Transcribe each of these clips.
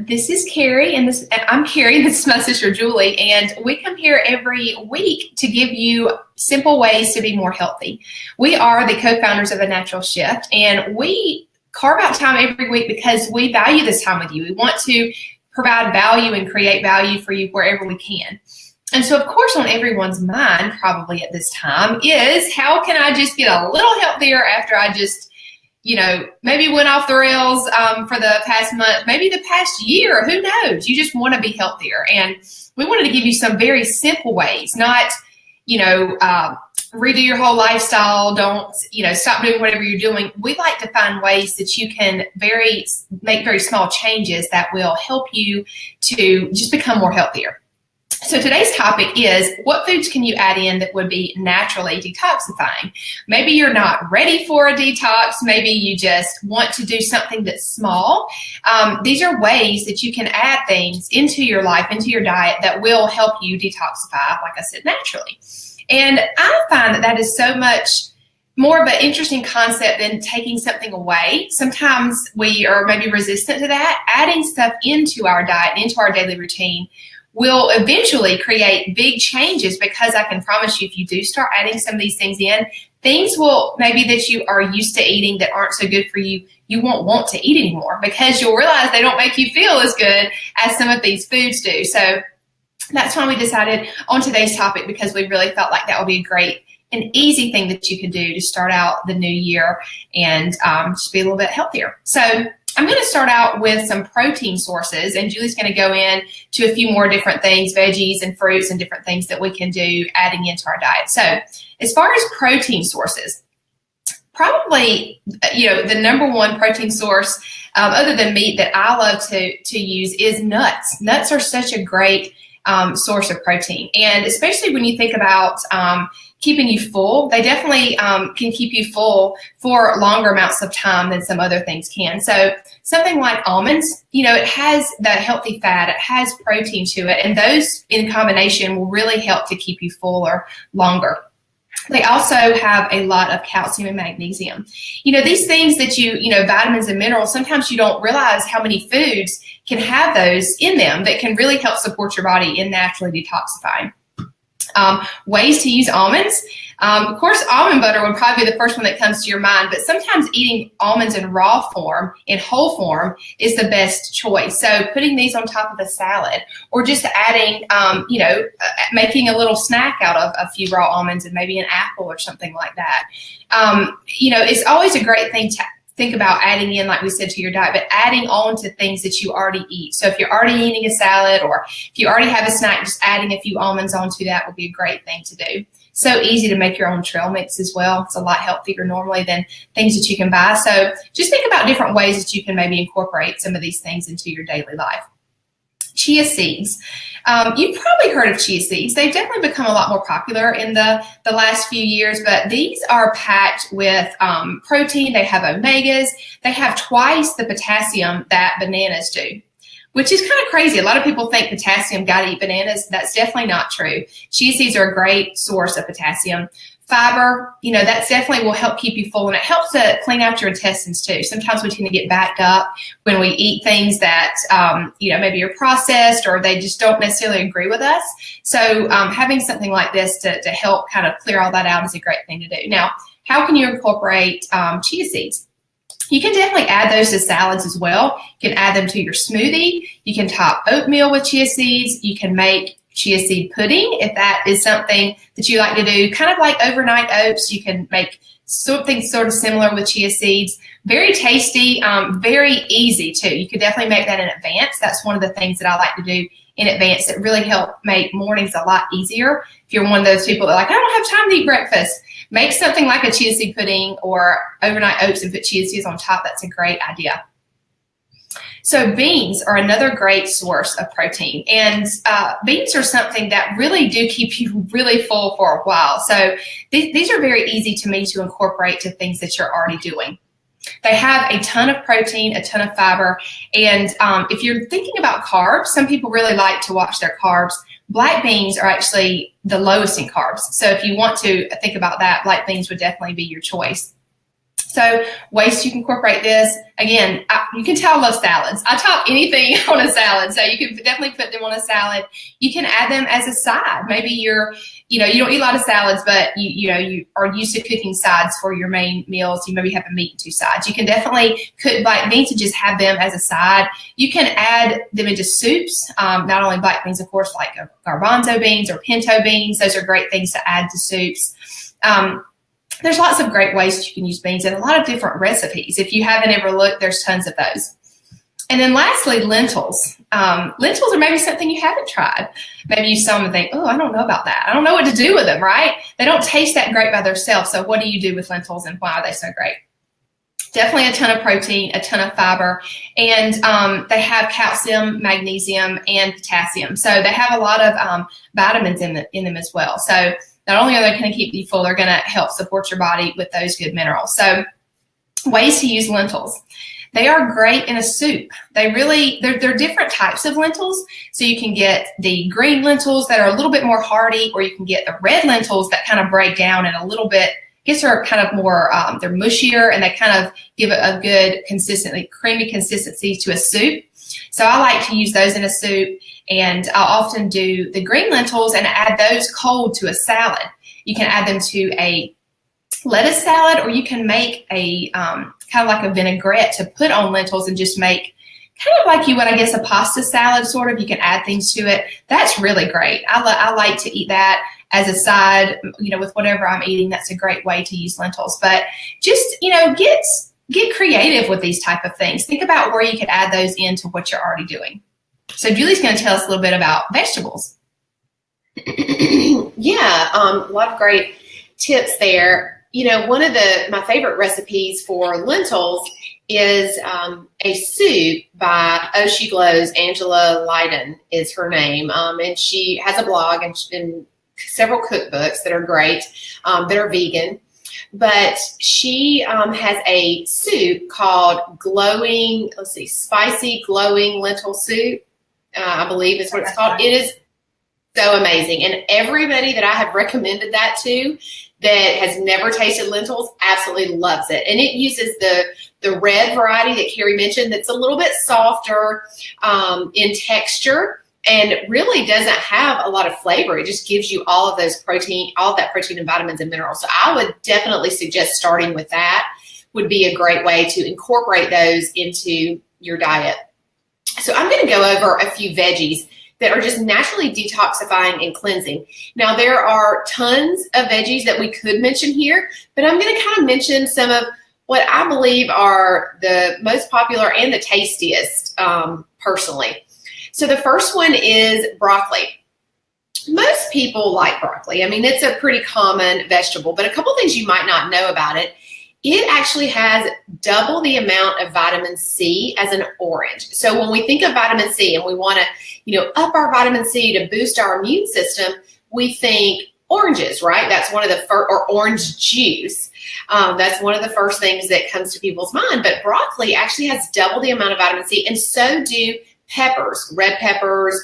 This is Carrie, and I'm Carrie. This is my sister Julie, and we come here every week to give you simple ways to be more healthy. We are the co-founders of A Natural Shift, and we carve out time every week because we value this time with you. We want to provide value and create value for you wherever we can. And so, of course, on everyone's mind, probably at this time, is how can I just get a little healthier after I just maybe went off the rails for the past month, maybe the past year, who knows? You just want to be healthier. And we wanted to give you some very simple ways, not, redo your whole lifestyle. Don't, stop doing whatever you're doing. We like to find ways that you can make very small changes that will help you to just become more healthier. So today's topic is, what foods can you add in that would be naturally detoxifying? Maybe you're not ready for a detox. Maybe you just want to do something that's small. These are ways that you can add things into your life, into your diet, that will help you detoxify, like I said, naturally. And I find that is so much more of an interesting concept than taking something away. Sometimes we are maybe resistant to that. Adding stuff into our diet, into our daily routine, will eventually create big changes, because I can promise you, if you do start adding some of these things in, things will maybe that you are used to eating that aren't so good for you, you won't want to eat anymore, because you'll realize they don't make you feel as good as some of these foods do. So that's why we decided on today's topic, because we really felt like that would be a great and easy thing that you could do to start out the new year and just be a little bit healthier. So I'm going to start out with some protein sources, and Julie's going to go in to a few more different things, veggies and fruits and different things that we can do adding into our diet. So as far as protein sources, probably, the number one protein source other than meat that I love to use is nuts. Nuts are such a great source of protein. And especially when you think about keeping you full, they definitely can keep you full for longer amounts of time than some other things can. So something like almonds, it has that healthy fat, it has protein to it, and those in combination will really help to keep you fuller longer. They also have a lot of calcium and magnesium. These things that vitamins and minerals, sometimes you don't realize how many foods can have those in them that can really help support your body in naturally detoxifying. Ways to use almonds. Of course, almond butter would probably be the first one that comes to your mind, but sometimes eating almonds in raw form, in whole form, is the best choice. So putting these on top of a salad, or just adding, making a little snack out of a few raw almonds and maybe an apple or something like that. It's always a great thing to think about adding in, like we said, to your diet, but adding on to things that you already eat. So if you're already eating a salad, or if you already have a snack, just adding a few almonds onto that would be a great thing to do. So easy to make your own trail mix as well. It's a lot healthier normally than things that you can buy. So just think about different ways that you can maybe incorporate some of these things into your daily life. Chia seeds. You've probably heard of chia seeds. They've definitely become a lot more popular in the last few years, but these are packed with protein. They have omegas. They have twice the potassium that bananas do, which is kind of crazy. A lot of people think potassium, got to eat bananas. That's definitely not true. Chia seeds are a great source of potassium. Fiber, that definitely will help keep you full, and it helps to clean out your intestines too. Sometimes we tend to get backed up when we eat things that, maybe are processed, or they just don't necessarily agree with us. So having something like this to help kind of clear all that out is a great thing to do. Now, how can you incorporate chia seeds? You can definitely add those to salads as well. You can add them to your smoothie. You can top oatmeal with chia seeds. You can make chia seed pudding, if that is something that you like to do, kind of like overnight oats. You can make something sort of similar with chia seeds. Very tasty, very easy too. You could definitely make that in advance. That's one of the things that I like to do in advance that really help make mornings a lot easier. If you're one of those people that are like, I don't have time to eat breakfast, make something like a chia seed pudding or overnight oats and put chia seeds on top. That's a great idea. So beans are another great source of protein, and beans are something that really do keep you really full for a while. So these are very easy to me to incorporate to things that you're already doing. They have a ton of protein, a ton of fiber, and if you're thinking about carbs, some people really like to watch their carbs. Black beans are actually the lowest in carbs. So if you want to think about that, black beans would definitely be your choice. So ways you can incorporate this. Again, you can tell I love salads. I top anything on a salad. So you can definitely put them on a salad. You can add them as a side. Maybe you don't eat a lot of salads, but you are used to cooking sides for your main meals. You maybe have a meat and 2 sides. You can definitely cook black beans and just have them as a side. You can add them into soups. Not only black beans, of course, like garbanzo beans or pinto beans. Those are great things to add to soups. There's lots of great ways that you can use beans and a lot of different recipes. If you haven't ever looked, there's tons of those. And then lastly, lentils. Lentils are maybe something you haven't tried. Maybe you saw them and think, oh, I don't know about that. I don't know what to do with them, right? They don't taste that great by themselves. So what do you do with lentils and why are they so great? Definitely a ton of protein, a ton of fiber, and they have calcium, magnesium, and potassium. So they have a lot of vitamins in them as well. So not only are they going to keep you full, they're going to help support your body with those good minerals. So ways to use lentils. They are great in a soup. They're different types of lentils. So you can get the green lentils that are a little bit more hearty, or you can get the red lentils that kind of break down in a little bit. I guess they're kind of more, they're mushier, and they kind of give it a good creamy consistency to a soup. So I like to use those in a soup, and I'll often do the green lentils and add those cold to a salad. You can add them to a lettuce salad, or you can make a kind of like a vinaigrette to put on lentils and just make kind of like you would, I guess, a pasta salad sort of. You can add things to it. That's really great. I like to eat that as a side, with whatever I'm eating. That's a great way to use lentils. But just, get creative with these type of things. Think about where you could add those into what you're already doing. So Julie's going to tell us a little bit about vegetables. Yeah, a lot of great tips there. One of my favorite recipes for lentils is a soup by Oh She Glows. Angela Lydon is her name, and she has a blog and several cookbooks that are great, that are vegan. But she has a soup called Spicy Glowing Lentil Soup, I believe is what it's called. It is so amazing. And everybody that I have recommended that to that has never tasted lentils absolutely loves it. And it uses the red variety that Carrie mentioned that's a little bit softer in texture, and really doesn't have a lot of flavor. It just gives you all of that protein and vitamins and minerals. So I would definitely suggest starting with that. Would be a great way to incorporate those into your diet. So I'm going to go over a few veggies that are just naturally detoxifying and cleansing. Now, there are tons of veggies that we could mention here, but I'm going to kind of mention some of what I believe are the most popular and the tastiest, personally. So the first one is broccoli. Most people like broccoli. I mean, it's a pretty common vegetable, but a couple things you might not know about it. It actually has double the amount of vitamin C as an orange. So when we think of vitamin C and we want to, up our vitamin C to boost our immune system, we think oranges, right? That's one of the first, or orange juice. That's one of the first things that comes to people's mind. But broccoli actually has double the amount of vitamin C, and so do peppers, red peppers,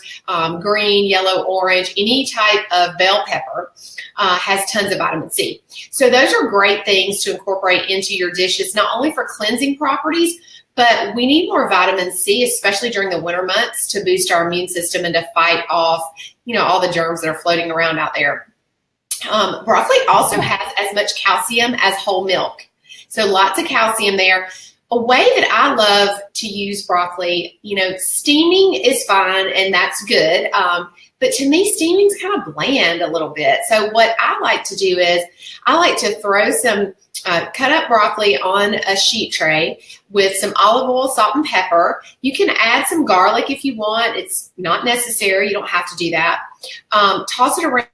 green, yellow, orange, any type of bell pepper has tons of vitamin C. So those are great things to incorporate into your dishes, not only for cleansing properties, but we need more vitamin C, especially during the winter months, to boost our immune system and to fight off, all the germs that are floating around out there. Broccoli also has as much calcium as whole milk. So lots of calcium there. A way that I love to use broccoli, steaming is fine and that's good. But to me, steaming's kind of bland a little bit. So what I like to do is I like to throw some cut up broccoli on a sheet tray with some olive oil, salt, and pepper. You can add some garlic if you want. It's not necessary. You don't have to do that. Toss it around.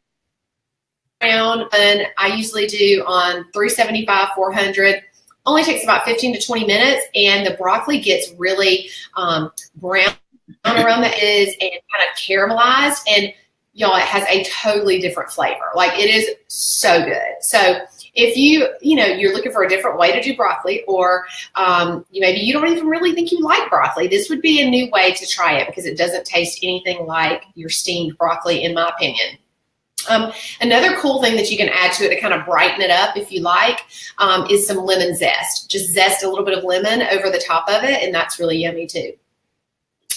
And I usually do on 375, 400. Only takes about 15 to 20 minutes, and the broccoli gets really brown around the edges and kind of caramelized, and y'all, it has a totally different flavor. Like, it is so good. So if you're looking for a different way to do broccoli, or maybe you don't even really think you like broccoli, this would be a new way to try it because it doesn't taste anything like your steamed broccoli, in my opinion. Another cool thing that you can add to it to kind of brighten it up if you like is some lemon zest. Just zest a little bit of lemon over the top of it, and that's really yummy too.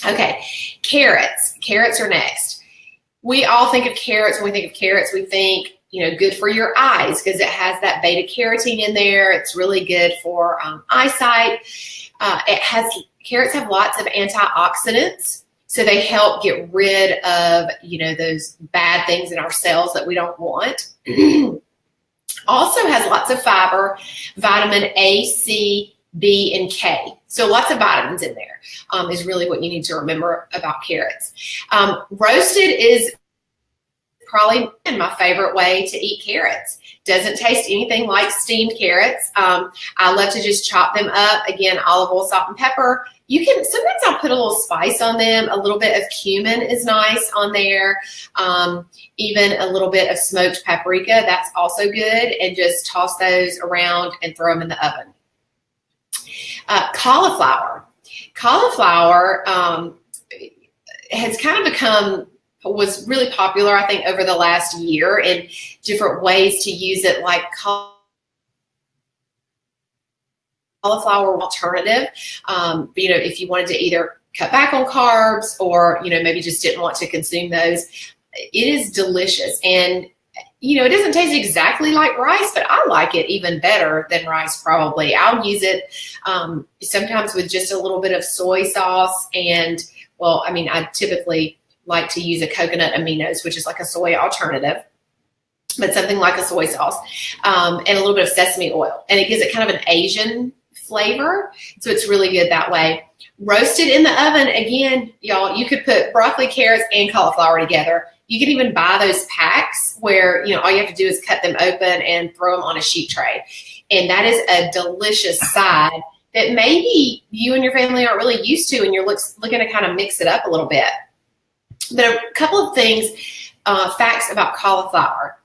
Okay, carrots. Carrots are next. We all think of carrots. When we think of carrots, we think, good for your eyes because it has that beta carotene in there. It's really good for eyesight. Carrots have lots of antioxidants. So they help get rid of, those bad things in our cells that we don't want. Also has lots of fiber, vitamin A, C, B, and K. So lots of vitamins in there is really what you need to remember about carrots. Roasted is probably my favorite way to eat carrots. Doesn't taste anything like steamed carrots. I love to just chop them up. Again, olive oil, salt, and pepper. Sometimes I'll put a little spice on them. A little bit of cumin is nice on there. Even a little bit of smoked paprika, that's also good. And just toss those around and throw them in the oven. Cauliflower. Cauliflower has kind of was really popular, I think, over the last year, and different ways to use it, like cauliflower alternative. If you wanted to either cut back on carbs or, maybe just didn't want to consume those, it is delicious. And, it doesn't taste exactly like rice, but I like it even better than rice probably. I'll use it sometimes with just a little bit of soy sauce. And, I typically like to use a coconut aminos, which is like a soy alternative, but something like a soy sauce, and a little bit of sesame oil. And it gives it kind of an Asian flavor. So it's really good that way. Roasted in the oven, again, y'all, you could put broccoli, carrots, and cauliflower together. You can even buy those packs where, all you have to do is cut them open and throw them on a sheet tray. And that is a delicious side that maybe you and your family aren't really used to, and you're looking to kind of mix it up a little bit. But a couple of things, facts about cauliflower.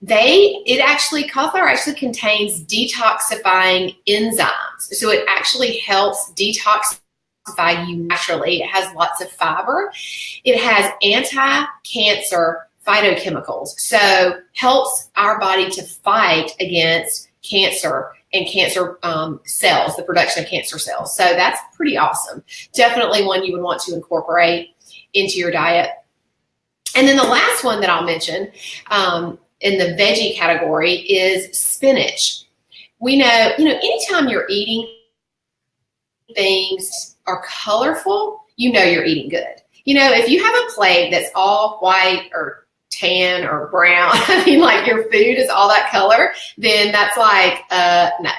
Cauliflower actually contains detoxifying enzymes. So it actually helps detoxify you naturally. It has lots of fiber. It has anti-cancer phytochemicals. So helps our body to fight against cancer and cancer cells, the production of cancer cells. So that's pretty awesome. Definitely one you would want to incorporate into your diet. And then the last one that I'll mention in the veggie category is spinach. We know, anytime you're eating things are colorful, you're eating good. If you have a plate that's all white or tan or brown, like your food is all that color, then that's like, no,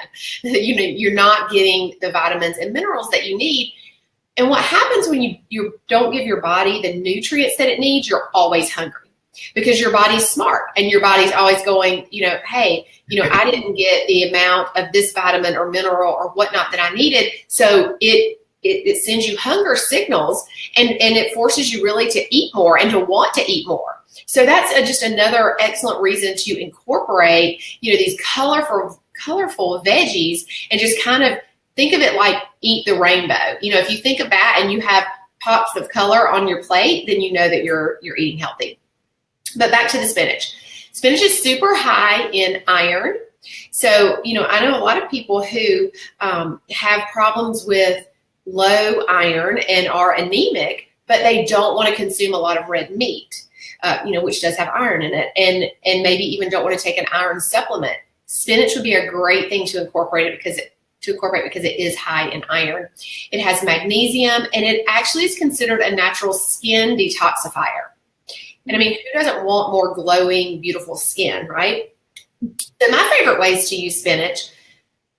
you're not getting the vitamins and minerals that you need. And what happens when you don't give your body the nutrients that it needs, you're always hungry because your body's smart and your body's always going, hey, I didn't get the amount of this vitamin or mineral or whatnot that I needed. So it sends you hunger signals and it forces you really to eat more and to want to eat more. So that's just another excellent reason to incorporate, these colorful veggies and just kind of think of it like eat the rainbow. If you think of that and you have pops of color on your plate, then you know that you're eating healthy. But back to the spinach. Spinach is super high in iron. So, I know a lot of people who have problems with low iron and are anemic, but they don't want to consume a lot of red meat, which does have iron in it, and maybe even don't want to take an iron supplement. Spinach would be a great thing to incorporate because it is high in iron. It has magnesium, and it actually is considered a natural skin detoxifier. And who doesn't want more glowing, beautiful skin, right? So my favorite ways to use spinach,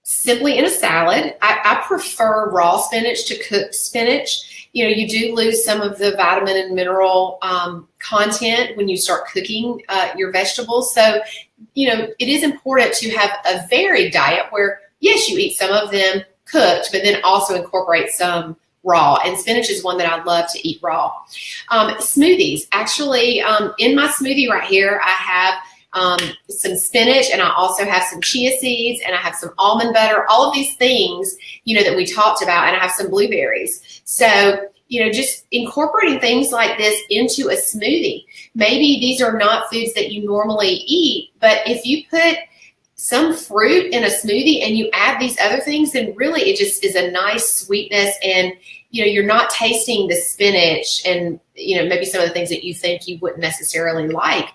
simply in a salad. I prefer raw spinach to cooked spinach. You do lose some of the vitamin and mineral content when you start cooking your vegetables. So, it is important to have a varied diet where, yes, you eat some of them cooked, but then also incorporate some raw. And spinach is one that I love to eat raw. Smoothies. Actually, in my smoothie right here, I have some spinach, and I also have some chia seeds, and I have some almond butter, all of these things, that we talked about, and I have some blueberries. So just incorporating things like this into a smoothie. Maybe these are not foods that you normally eat, but if you put some fruit in a smoothie and you add these other things, then really it just is a nice sweetness, and you're not tasting the spinach and maybe some of the things that you think you wouldn't necessarily like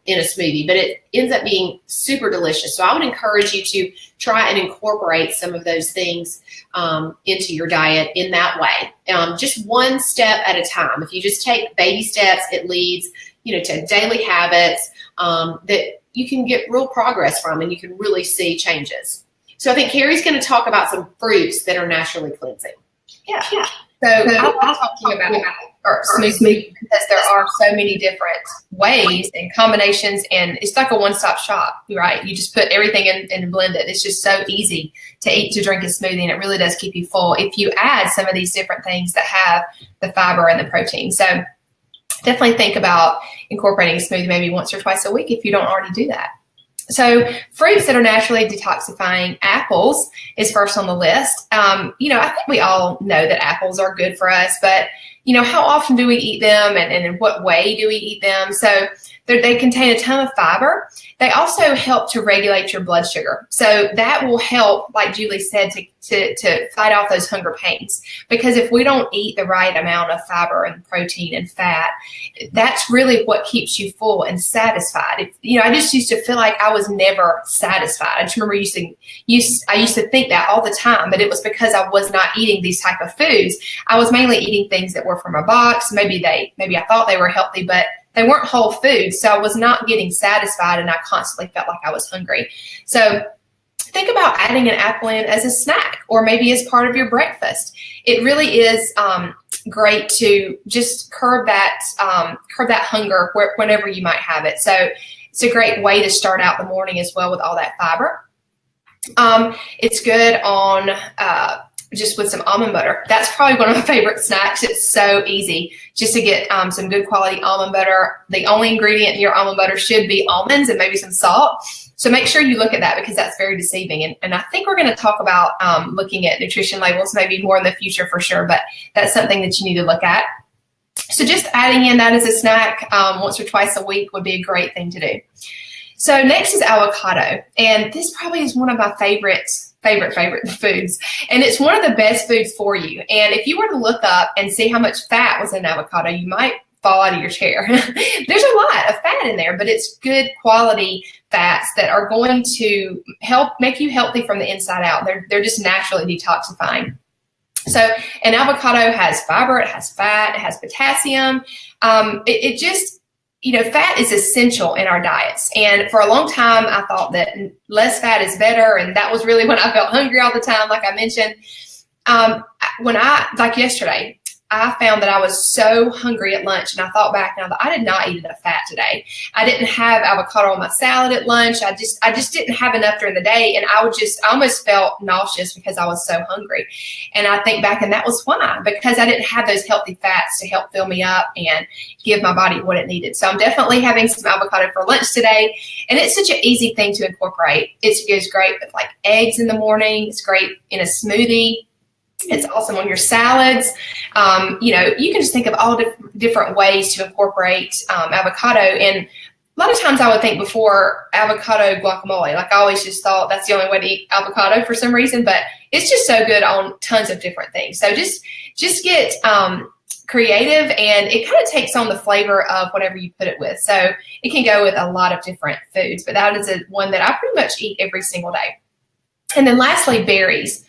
in a smoothie, but it ends up being super delicious. So I would encourage you to try and incorporate some of those things into your diet in that way, just one step at a time. If you just take baby steps, it leads to daily habits that you can get real progress from, and you can really see changes. So I think Carrie's going to talk about some fruits that are naturally cleansing. Yeah. So I'll talk to you about smoothie, because there are so many different ways and combinations, and it's like a one-stop shop, right? You just put everything in and blend it. It's just so easy to eat, to drink a smoothie, and it really does keep you full if you add some of these different things that have the fiber and the protein. So definitely think about incorporating a smoothie maybe once or twice a week if you don't already do that. So fruits that are naturally detoxifying, apples is first on the list. I think we all know that apples are good for us, but how often do we eat them, and in what way do we eat them? So they contain a ton of fiber. They also help to regulate your blood sugar. So that will help, like Julie said, to fight off those hunger pains. Because if we don't eat the right amount of fiber and protein and fat, that's really what keeps you full and satisfied. I just used to feel like I was never satisfied. I just remember I used to think that all the time, but it was because I was not eating these type of foods. I was mainly eating things that were from a box. Maybe I thought they were healthy, but they weren't whole foods. So I was not getting satisfied, and I constantly felt like I was hungry. So think about adding an apple in as a snack, or maybe as part of your breakfast. It really is great to just curb that hunger whenever you might have it. So it's a great way to start out the morning as well with all that fiber. It's good on just with some almond butter. That's probably one of my favorite snacks. It's so easy just to get some good quality almond butter. The only ingredient in your almond butter should be almonds and maybe some salt. So make sure you look at that, because that's very deceiving. And I think we're going to talk about looking at nutrition labels maybe more in the future for sure, but that's something that you need to look at. So just adding in that as a snack once or twice a week would be a great thing to do. So next is avocado. And this probably is one of my favorite foods. And it's one of the best foods for you. And if you were to look up and see how much fat was in avocado, you might fall out of your chair. There's a lot of fat in there, but it's good quality fats that are going to help make you healthy from the inside out. They're just naturally detoxifying. So an avocado has fiber, it has fat, it has potassium. It just, fat is essential in our diets. And for a long time, I thought that less fat is better. And that was really when I felt hungry all the time, like I mentioned. Like yesterday, I found that I was so hungry at lunch, and I thought back and I thought, I did not eat enough fat today. I didn't have avocado on my salad at lunch. I just didn't have enough during the day. And I almost felt nauseous because I was so hungry. And I think back, and that was why, because I didn't have those healthy fats to help fill me up and give my body what it needed. So I'm definitely having some avocado for lunch today. And it's such an easy thing to incorporate. It's great with like eggs in the morning. It's great in a smoothie. It's awesome on your salads. You can just think of all different ways to incorporate avocado. And a lot of times I would think before avocado guacamole. Like I always just thought that's the only way to eat avocado for some reason, but it's just so good on tons of different things. So just get creative, and it kind of takes on the flavor of whatever you put it with. So it can go with a lot of different foods, but that is one that I pretty much eat every single day. And then lastly, berries.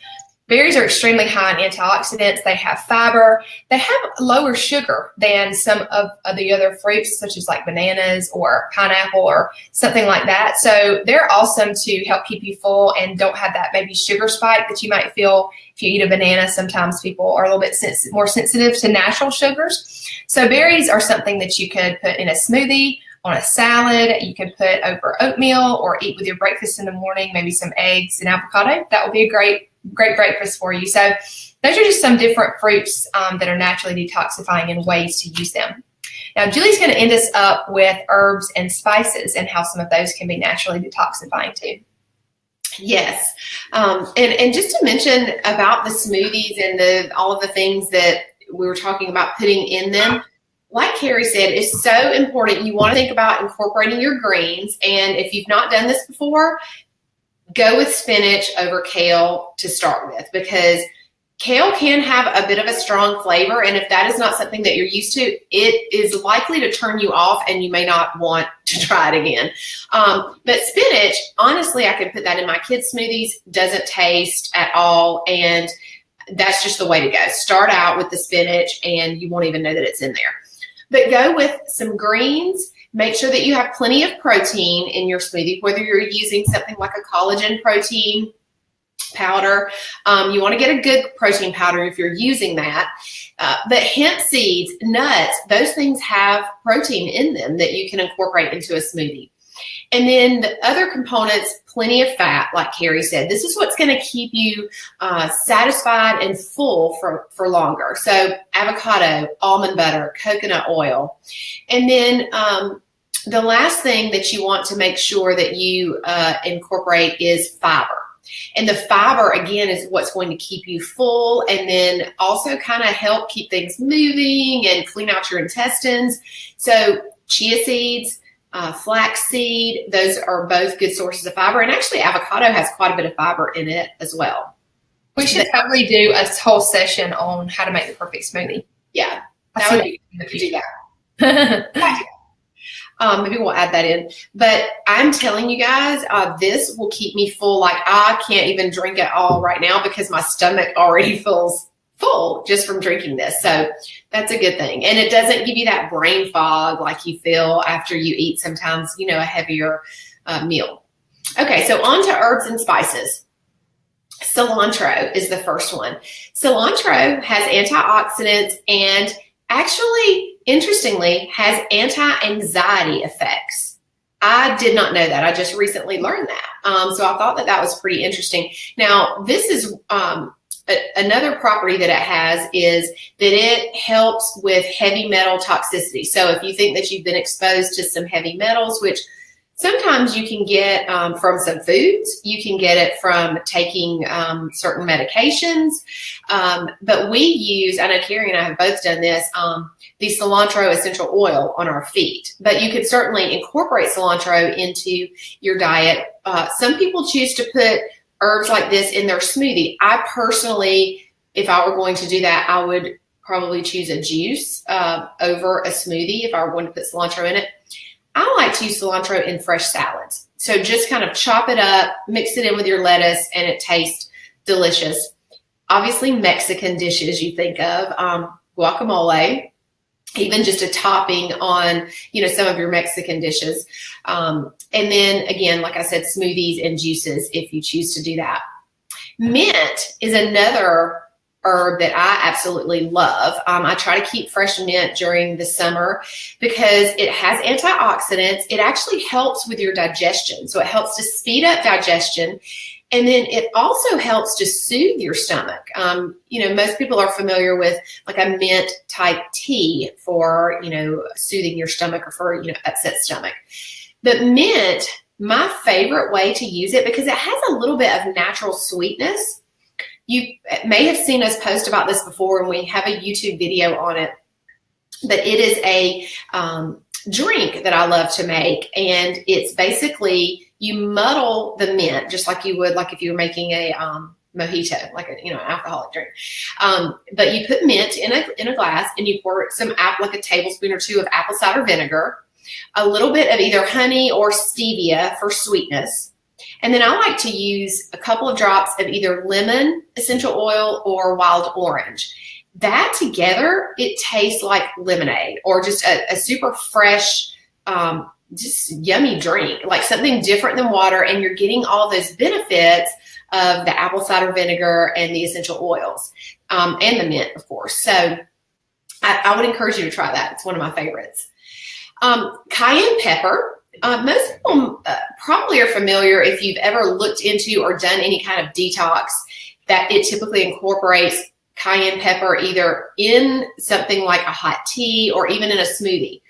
Berries are extremely high in antioxidants. They have fiber. They have lower sugar than some of the other fruits, such as like bananas or pineapple or something like that. So they're awesome to help keep you full and don't have that maybe sugar spike that you might feel if you eat a banana. Sometimes people are a little bit more sensitive to natural sugars. So berries are something that you could put in a smoothie, on a salad. You could put over oatmeal or eat with your breakfast in the morning, maybe some eggs and avocado. That would be a great breakfast for you. So those are just some different fruits that are naturally detoxifying and ways to use them. Now, Julie's going to end us up with herbs and spices and how some of those can be naturally detoxifying too. Yes. And just to mention about the smoothies and all of the things that we were talking about putting in them, like Carrie said, it's so important. You want to think about incorporating your greens. And if you've not done this before, go with spinach over kale to start with, because kale can have a bit of a strong flavor. And if that is not something that you're used to, it is likely to turn you off and you may not want to try it again. But spinach, honestly, I could put that in my kids' smoothies. Doesn't taste at all. And that's just the way to go. Start out with the spinach and you won't even know that it's in there. But go with some greens. Make sure that you have plenty of protein in your smoothie, whether you're using something like a collagen protein powder. You want to get a good protein powder if you're using that. But hemp seeds, nuts, those things have protein in them that you can incorporate into a smoothie. And then the other components, plenty of fat, like Carrie said. This is what's going to keep you satisfied and full for longer. So avocado, almond butter, coconut oil. And then the last thing that you want to make sure that you incorporate is fiber. And the fiber, again, is what's going to keep you full and then also kind of help keep things moving and clean out your intestines. So chia seeds, flaxseed, those are both good sources of fiber. And actually, avocado has quite a bit of fiber in it as well. We should probably do a whole session on how to make the perfect smoothie. Yeah, that would be good to do that. Maybe we'll add that in. But I'm telling you guys, this will keep me full. Like, I can't even drink it all right now because my stomach already feels full just from drinking this. So that's a good thing. And it doesn't give you that brain fog like you feel after you eat sometimes, you know, a heavier meal. Okay, so on to herbs and spices. Cilantro is the first one. Cilantro has antioxidants and actually, interestingly, has anti-anxiety effects. I did not know that. I just recently learned that. So I thought that that was pretty interesting. Now, this is another property that it has is that it helps with heavy metal toxicity. So if you think that you've been exposed to some heavy metals, which sometimes you can get from some foods, you can get it from taking certain medications. But we use, I know Carrie and I have both done this, the cilantro essential oil on our feet. But you could certainly incorporate cilantro into your diet. Some people choose to put herbs like this in their smoothie. I personally, if I were going to do that, I would probably choose a juice over a smoothie if I were going to put cilantro in it. I like to use cilantro in fresh salads. So just kind of chop it up, mix it in with your lettuce, and it tastes delicious. Obviously, Mexican dishes you think of, guacamole, even just a topping on, you know, some of your Mexican dishes. And then again, like I said, smoothies and juices if you choose to do that. Mint is another herb that I absolutely love. I try to keep fresh mint during the summer because it has antioxidants. It actually helps with your digestion. So it helps to speed up digestion. And then it also helps to soothe your stomach. You know, most people are familiar with like a mint type tea for, you know, soothing your stomach or for, you know, upset stomach. But mint, my favorite way to use it because it has a little bit of natural sweetness. You may have seen us post about this before and we have a YouTube video on it, but it is a drink that I love to make. And it's basically, you muddle the mint just like you would, like if you were making a mojito, like a, you know, an alcoholic drink. But you put mint in a glass and you pour some like a tablespoon or two of apple cider vinegar, a little bit of either honey or stevia for sweetness. And then I like to use a couple of drops of either lemon essential oil or wild orange. That together, it tastes like lemonade or just a super fresh, just yummy drink, like something different than water. And you're getting all those benefits of the apple cider vinegar and the essential oils and the mint, of course. So I would encourage you to try that. It's one of my favorites. Cayenne pepper. Most people probably are familiar if you've ever looked into or done any kind of detox that it typically incorporates cayenne pepper either in something like a hot tea or even in a smoothie.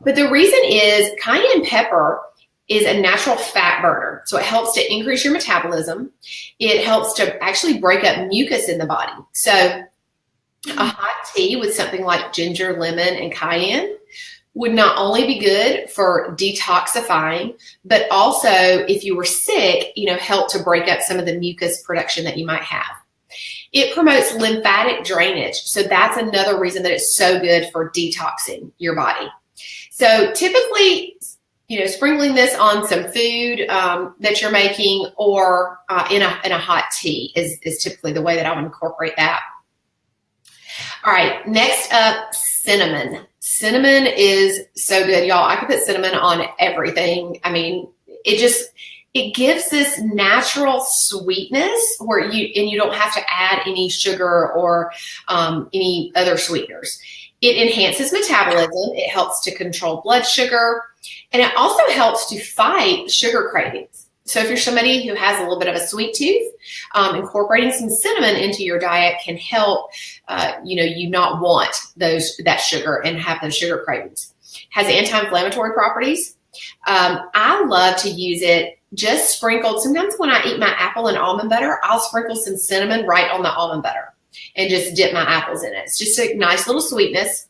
But the reason is cayenne pepper is a natural fat burner. So it helps to increase your metabolism. It helps to actually break up mucus in the body. So A hot tea with something like ginger, lemon, and cayenne would not only be good for detoxifying, but also if you were sick, help to break up some of the mucus production that you might have. It promotes lymphatic drainage. So that's another reason that it's so good for detoxing your body. So typically, sprinkling this on some food that you're making or in a hot tea is typically the way that I would incorporate that. All right, next up, cinnamon. Cinnamon is so good, y'all. I could put cinnamon on everything. I mean, it gives this natural sweetness where you don't have to add any sugar or any other sweeteners. It enhances metabolism. It helps to control blood sugar, and it also helps to fight sugar cravings. So if you're somebody who has a little bit of a sweet tooth, incorporating some cinnamon into your diet can help, you not want that sugar and have those sugar cravings. Has anti-inflammatory properties. I love to use it just sprinkled. Sometimes when I eat my apple and almond butter, I'll sprinkle some cinnamon right on the almond butter and just dip my apples in it. It's just a nice little sweetness.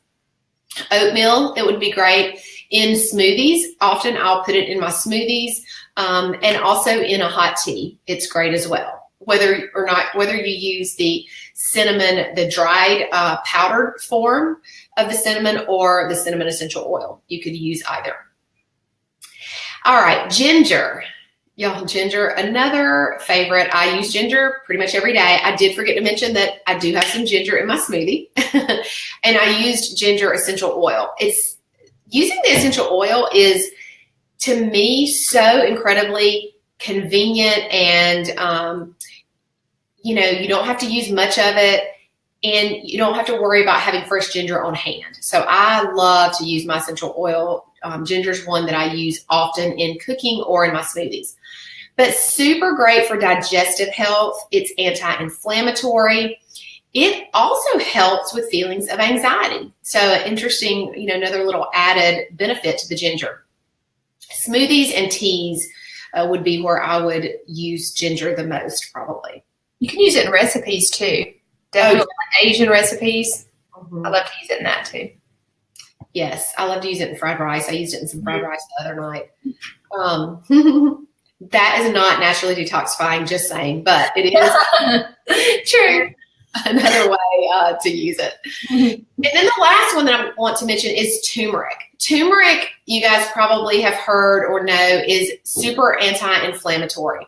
Oatmeal, it would be great. In smoothies, often I'll put it in my smoothies and also in a hot tea. It's great as well. Whether you use the cinnamon, the dried powdered form of the cinnamon or the cinnamon essential oil, you could use either. All right, ginger. Y'all, ginger, another favorite. I use ginger pretty much every day. I did forget to mention that I do have some ginger in my smoothie. And I used ginger essential oil. Using the essential oil is, to me, so incredibly convenient, and you don't have to use much of it, and you don't have to worry about having fresh ginger on hand. So I love to use my essential oil. Ginger is one that I use often in cooking or in my smoothies. But super great for digestive health. It's anti-inflammatory. It also helps with feelings of anxiety. So interesting, another little added benefit to the ginger. Smoothies and teas would be where I would use ginger the most, probably. You can use it in recipes too. Definitely like Asian recipes. Mm-hmm. I love to use it in that too. Yes, I love to use it in fried rice. I used it in some fried rice the other night. That is not naturally detoxifying, just saying, but it is true. Another way to use it. And then the last one that I want to mention is turmeric. Turmeric, you guys probably have heard or know, is super anti-inflammatory.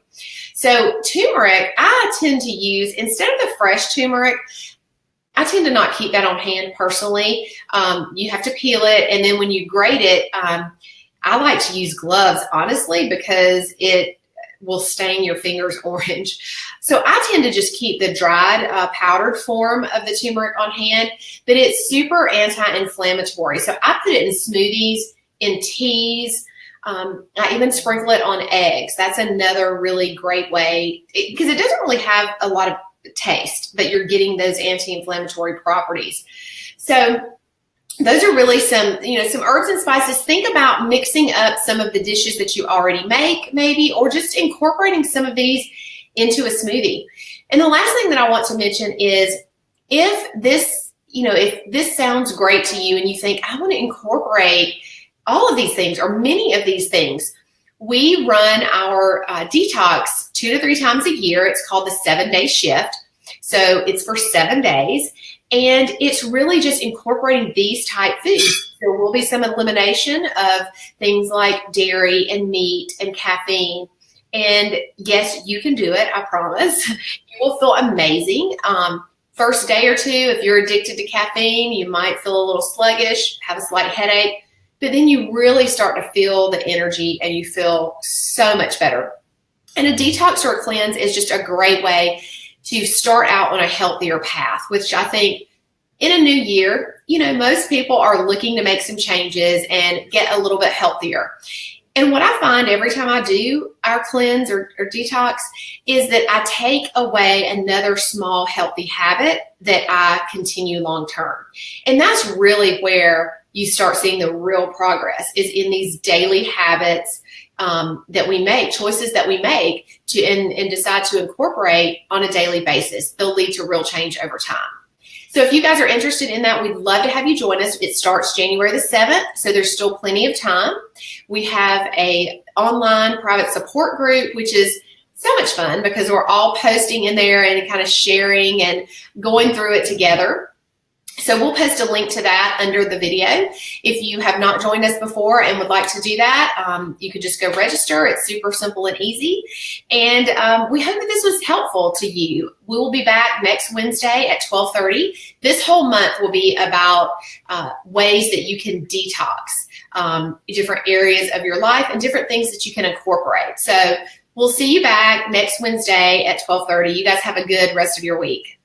So turmeric, I tend to use, instead of the fresh turmeric, I tend to not keep that on hand personally. You have to peel it, and then when you grate it, I like to use gloves, honestly, because it will stain your fingers orange. So I tend to just keep the dried powdered form of the turmeric on hand, but it's super anti-inflammatory. So I put it in smoothies, in teas. I even sprinkle it on eggs. That's another really great way, because it doesn't really have a lot of taste, but you're getting those anti-inflammatory properties. So those are really some herbs and spices. Think about mixing up some of the dishes that you already make, maybe, or just incorporating some of these into a smoothie. And the last thing that I want to mention is, if this sounds great to you and you think, I want to incorporate all of these things or many of these things, we run our detox 2 to 3 times a year. It's called the 7-day shift. So it's for 7 days. And it's really just incorporating these type foods. There will be some elimination of things like dairy and meat and caffeine. And yes, you can do it, I promise. You will feel amazing. First day or two, if you're addicted to caffeine, you might feel a little sluggish, have a slight headache, but then you really start to feel the energy and you feel so much better. And a detox or a cleanse is just a great way to start out on a healthier path, which I think in a new year, most people are looking to make some changes and get a little bit healthier. And what I find every time I do our cleanse or detox is that I take away another small healthy habit that I continue long term. And that's really where you start seeing the real progress, is in these daily habits that we make, choices that we make and decide to incorporate on a daily basis. They'll lead to real change over time. So if you guys are interested in that, we'd love to have you join us. It starts January the 7th, so there's still plenty of time. We have a online private support group, which is so much fun because we're all posting in there and kind of sharing and going through it together. So we'll post a link to that under the video. If you have not joined us before and would like to do that, you could just go register. It's super simple and easy. And we hope that this was helpful to you. We will be back next Wednesday at 12:30. This whole month will be about ways that you can detox different areas of your life and different things that you can incorporate. So we'll see you back next Wednesday at 12:30. You guys have a good rest of your week.